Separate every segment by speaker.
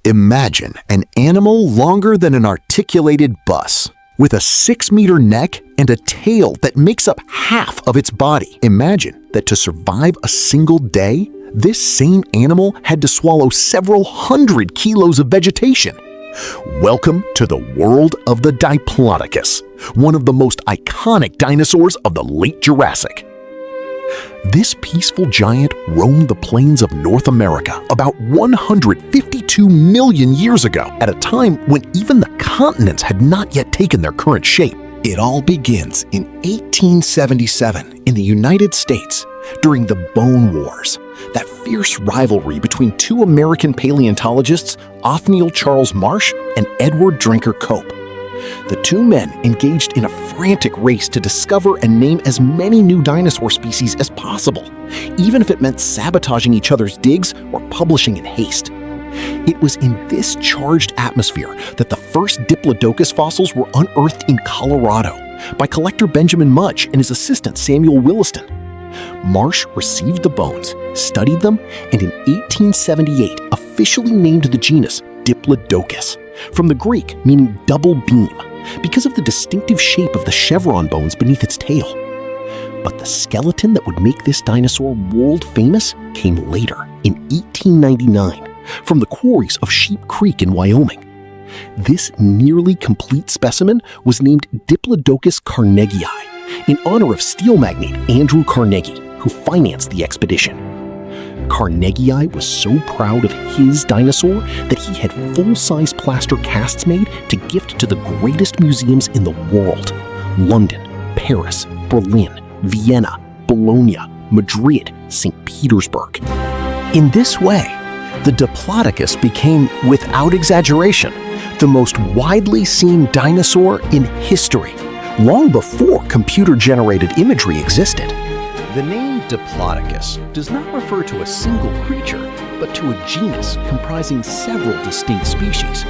Speaker 1: Imagine an animal longer than an articulated bus, with a 6-meter neck and a tail that makes up half of its body. Imagine that to survive a single day, this same animal had to swallow several hundred kilos of vegetation. Welcome to the world of the Diplodocus, one of the most iconic dinosaurs of the Late Jurassic. This peaceful giant roamed the plains of North America about 152 million years ago, at a time when even the continents had not yet taken their current shape. It all begins in 1877 in the United States during the Bone Wars, that fierce rivalry between two American paleontologists, Othniel Charles Marsh and Edward Drinker Cope. The two men engaged in a frantic race to discover and name as many new dinosaur species as possible, even if it meant sabotaging each other's digs or publishing in haste. It was in this charged atmosphere that the first Diplodocus fossils were unearthed in Colorado by collector Benjamin Mudge and his assistant Samuel Williston. Marsh received the bones, studied them, and in 1878 officially named the genus Diplodocus, from the Greek meaning double beam, because of the distinctive shape of the chevron bones beneath its tail. But the skeleton that would make this dinosaur world famous came later, in 1899, from the quarries of Sheep Creek in Wyoming. This nearly complete specimen was named Diplodocus carnegii, in honor of steel magnate Andrew Carnegie, who financed the expedition. Carnegie was so proud of his dinosaur that he had full-size plaster casts made to gift to the greatest museums in the world: London, Paris, Berlin, Vienna, Bologna, Madrid, St. Petersburg. In this way, the Diplodocus became, without exaggeration, the most widely seen dinosaur in history, long before computer-generated imagery existed. The name Diplodocus does not refer to a single creature, but to a genus comprising several distinct species.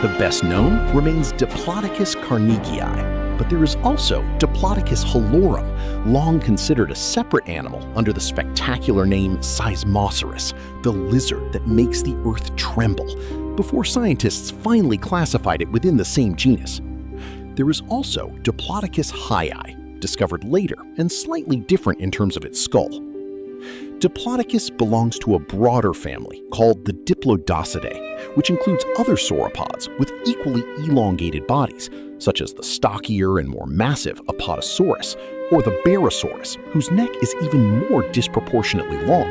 Speaker 1: The best known remains Diplodocus carnegii, but there is also Diplodocus halorum, long considered a separate animal under the spectacular name Seismosaurus, the lizard that makes the earth tremble, before scientists finally classified it within the same genus. There is also Diplodocus hii, discovered later and slightly different in terms of its skull. Diplodocus belongs to a broader family called the Diplodocidae, which includes other sauropods with equally elongated bodies, such as the stockier and more massive Apatosaurus, or the Barosaurus, whose neck is even more disproportionately long.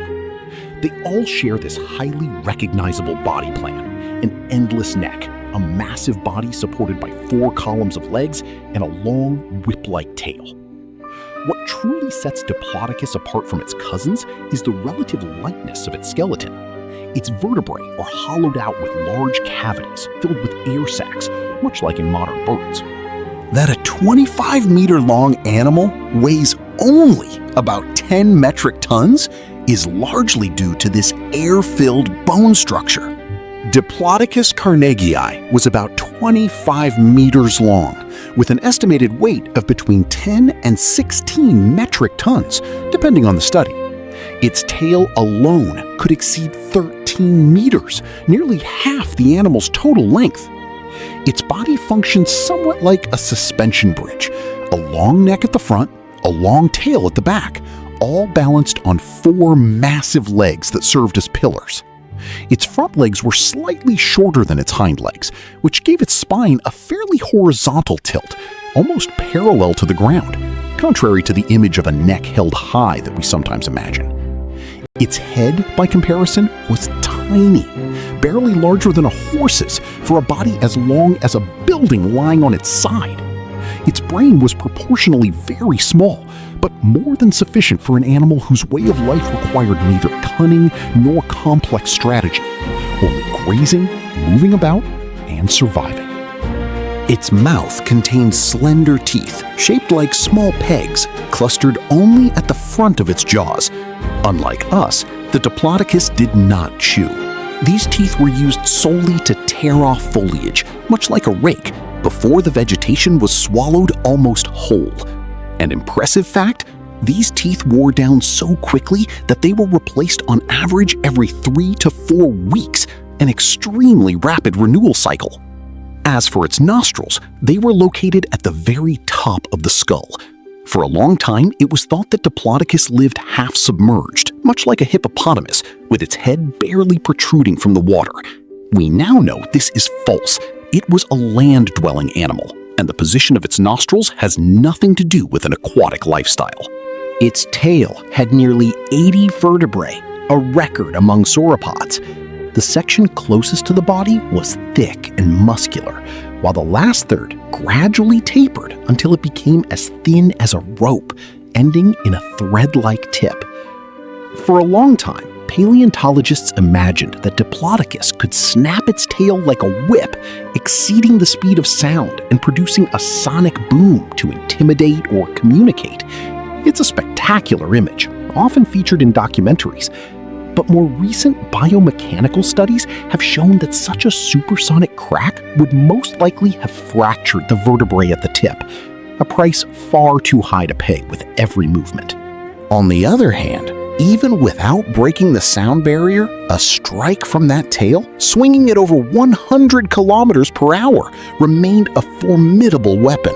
Speaker 1: They all share this highly recognizable body plan: an endless neck, a massive body supported by 4 columns of legs, and a long, whip-like tail. What truly sets Diplodocus apart from its cousins is the relative lightness of its skeleton. Its vertebrae are hollowed out with large cavities filled with air sacs, much like in modern birds. That a 25-meter-long animal weighs only about 10 metric tons is largely due to this air-filled bone structure. Diplodocus carnegii was about 25 meters long, with an estimated weight of between 10 and 16 metric tons, depending on the study. Its tail alone could exceed 13 meters, nearly half the animal's total length. Its body functions somewhat like a suspension bridge: a long neck at the front, a long tail at the back, all balanced on 4 massive legs that served as pillars. Its front legs were slightly shorter than its hind legs, which gave its spine a fairly horizontal tilt, almost parallel to the ground, contrary to the image of a neck held high that we sometimes imagine. Its head, by comparison, was tiny, barely larger than a horse's, for a body as long as a building lying on its side. Its brain was proportionally very small, but more than sufficient for an animal whose way of life required neither cunning nor complex strategy, only grazing, moving about, and surviving. Its mouth contained slender teeth, shaped like small pegs, clustered only at the front of its jaws. Unlike us, the Diplodocus did not chew. These teeth were used solely to tear off foliage, much like a rake, before the vegetation was swallowed almost whole. An impressive fact, these teeth wore down so quickly that they were replaced on average every 3 to 4 weeks, an extremely rapid renewal cycle. As for its nostrils, they were located at the very top of the skull. For a long time, it was thought that Diplodocus lived half submerged, much like a hippopotamus, with its head barely protruding from the water. We now know this is false. It was a land-dwelling animal, and the position of its nostrils has nothing to do with an aquatic lifestyle.
Speaker 2: Its tail had nearly 80 vertebrae, a record among sauropods. The section closest to the body was thick and muscular, while the last third gradually tapered until it became as thin as a rope, ending in a thread-like tip. For a long time, paleontologists imagined that Diplodocus could snap its tail like a whip, exceeding the speed of sound and producing a sonic boom to intimidate or communicate. It's a spectacular image, often featured in documentaries. But more recent biomechanical studies have shown that such a supersonic crack would most likely have fractured the vertebrae at the tip, a price far too high to pay with every movement.
Speaker 1: On the other hand, even without breaking the sound barrier, a strike from that tail, swinging at over 100 kilometers per hour, remained a formidable weapon.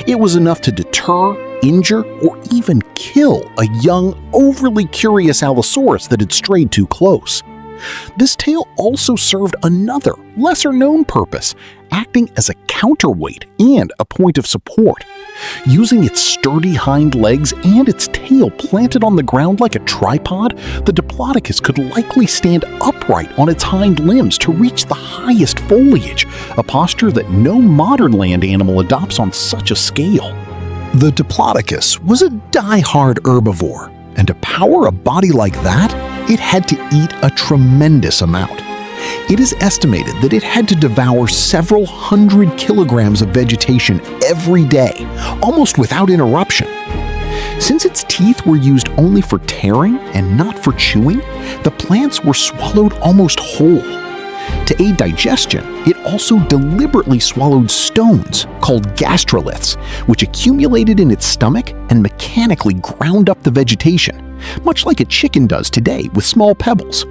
Speaker 1: It was enough to deter, injure, or even kill a young, overly curious Allosaurus that had strayed too close. This tail also served another, lesser-known purpose, acting as a counterweight and a point of support. Using its sturdy hind legs and its tail planted on the ground like a tripod, the Diplodocus could likely stand upright on its hind limbs to reach the highest foliage, a posture that no modern land animal adopts on such a scale. The Diplodocus was a die-hard herbivore, and to power a body like that, it had to eat a tremendous amount. It is estimated that it had to devour several hundred kilograms of vegetation every day, almost without interruption. Since its teeth were used only for tearing and not for chewing, the plants were swallowed almost whole. To aid digestion, it also deliberately swallowed stones called gastroliths, which accumulated in its stomach and mechanically ground up the vegetation, much like a chicken does today with small pebbles.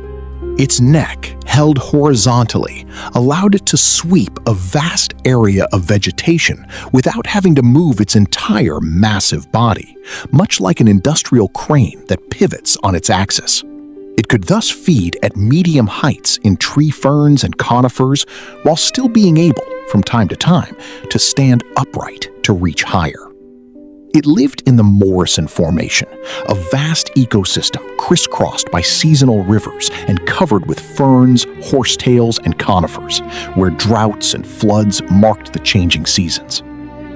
Speaker 1: Its neck, held horizontally, allowed it to sweep a vast area of vegetation without having to move its entire massive body, much like an industrial crane that pivots on its axis. It could thus feed at medium heights in tree ferns and conifers while still being able, from time to time, to stand upright to reach higher. It lived in the Morrison Formation, a vast ecosystem crisscrossed by seasonal rivers and covered with ferns, horsetails, and conifers, where droughts and floods marked the changing seasons.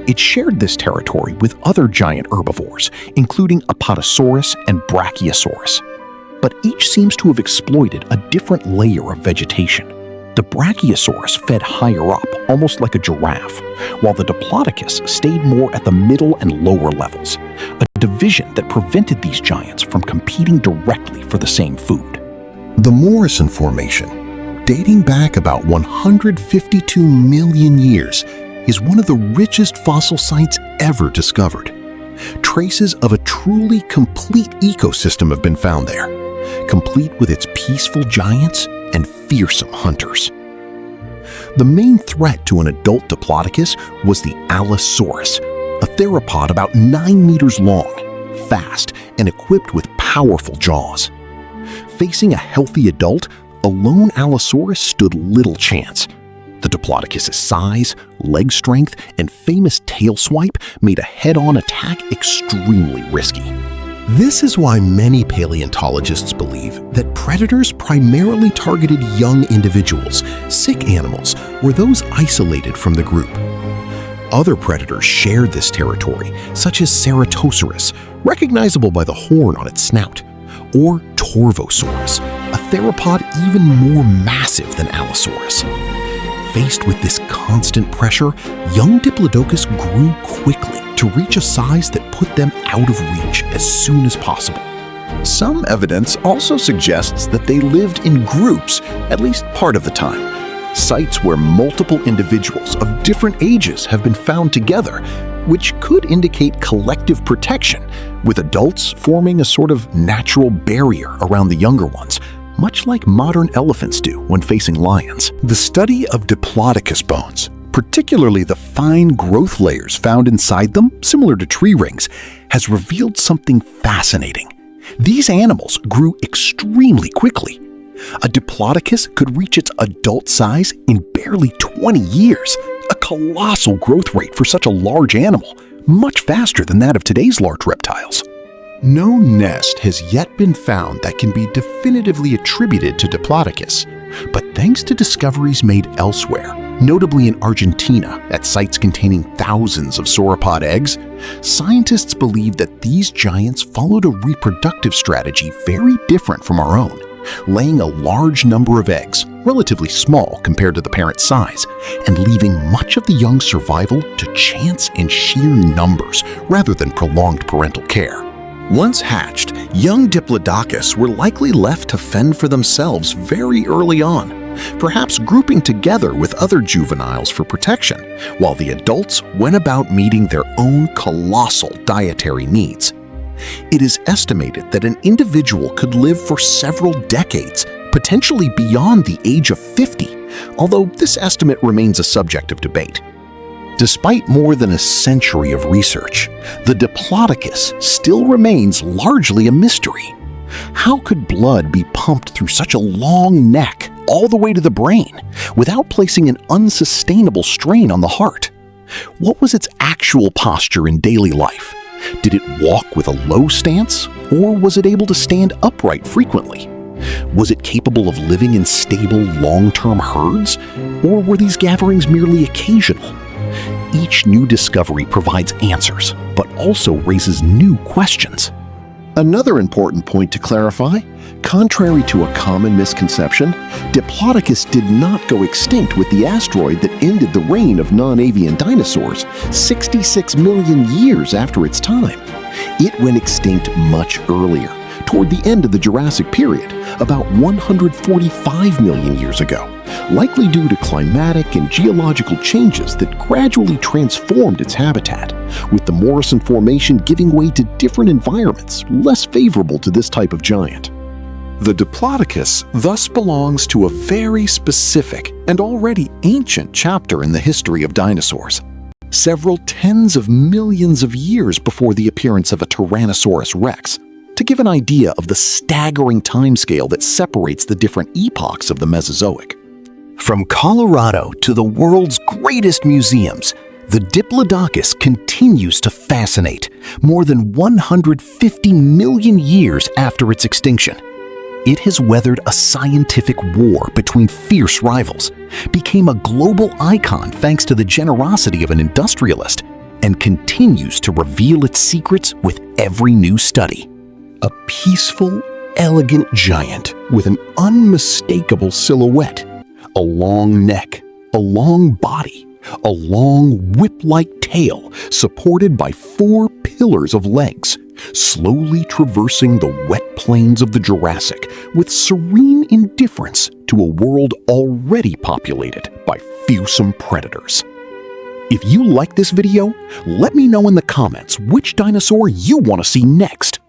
Speaker 1: It shared this territory with other giant herbivores, including Apatosaurus and Brachiosaurus. But each seems to have exploited a different layer of vegetation. The Brachiosaurus fed higher up, almost like a giraffe, while the Diplodocus stayed more at the middle and lower levels, a division that prevented these giants from competing directly for the same food. The Morrison Formation, dating back about 152 million years, is one of the richest fossil sites ever discovered. Traces of a truly complete ecosystem have been found there, complete with its peaceful giants and fearsome hunters. The main threat to an adult Diplodocus was the Allosaurus, a theropod about 9 meters long, fast, and equipped with powerful jaws. Facing a healthy adult, a lone Allosaurus stood little chance. The Diplodocus's size, leg strength, and famous tail swipe made a head-on attack extremely risky. This is why many paleontologists believe that predators primarily targeted young individuals, sick animals, or those isolated from the group. Other predators shared this territory, such as Ceratosaurus, recognizable by the horn on its snout, or Torvosaurus, a theropod even more massive than Allosaurus. Faced with this constant pressure, young Diplodocus grew quickly to reach a size that put them out of reach as soon as possible. Some evidence also suggests that they lived in groups at least part of the time, sites where multiple individuals of different ages have been found together, which could indicate collective protection, with adults forming a sort of natural barrier around the younger ones,
Speaker 2: much like modern elephants do when facing lions.
Speaker 1: The study of Diplodocus bones, particularly the fine growth layers found inside them, similar to tree rings, has revealed something fascinating. These animals grew extremely quickly. A Diplodocus could reach its adult size in barely 20 years, a colossal growth rate for such a large animal, much faster than that of today's large reptiles. No nest has yet been found that can be definitively attributed to Diplodocus, but thanks to discoveries made elsewhere, notably in Argentina at sites containing thousands of sauropod eggs, scientists believe that these giants followed a reproductive strategy very different from our own, laying a large number of eggs, relatively small compared to the parent size, and leaving much of the young survival to chance and sheer numbers rather than prolonged parental care. Once hatched, young Diplodocus were likely left to fend for themselves very early on, perhaps grouping together with other juveniles for protection, while the adults went about meeting their own colossal dietary needs. It is estimated that an individual could live for several decades, potentially beyond the age of 50, although this estimate remains a subject of debate. Despite more than a century of research, the Diplodocus still remains largely a mystery. How could blood be pumped through such a long neck all the way to the brain without placing an unsustainable strain on the heart? What was its actual posture in daily life? Did it walk with a low stance, or was it able to stand upright frequently? Was it capable of living in stable, long-term herds, or were these gatherings merely occasional? Each new discovery provides answers, but also raises new questions. Another important point to clarify, contrary to a common misconception, Diplodocus did not go extinct with the asteroid that ended the reign of non-avian dinosaurs 66 million years after its time. It went extinct much earlier, toward the end of the Jurassic period, about 145 million years ago, likely due to climatic and geological changes that gradually transformed its habitat, with the Morrison Formation giving way to different environments less favorable to this type of giant. The Diplodocus thus belongs to a very specific and already ancient chapter in the history of dinosaurs, several tens of millions of years before the appearance of a Tyrannosaurus rex, to give an idea of the staggering timescale that separates the different epochs of the Mesozoic. From Colorado to the world's greatest museums, the Diplodocus continues to fascinate more than 150 million years after its extinction. It has weathered a scientific war between fierce rivals, became a global icon thanks to the generosity of an industrialist, and continues to reveal its secrets with every new study. A peaceful, elegant giant with an unmistakable silhouette, a long neck, a long body, a long whip-like tail supported by 4 pillars of legs, slowly traversing the wet plains of the Jurassic with serene indifference to a world already populated by fearsome predators. If you like this video, let me know in the comments which dinosaur you want to see next.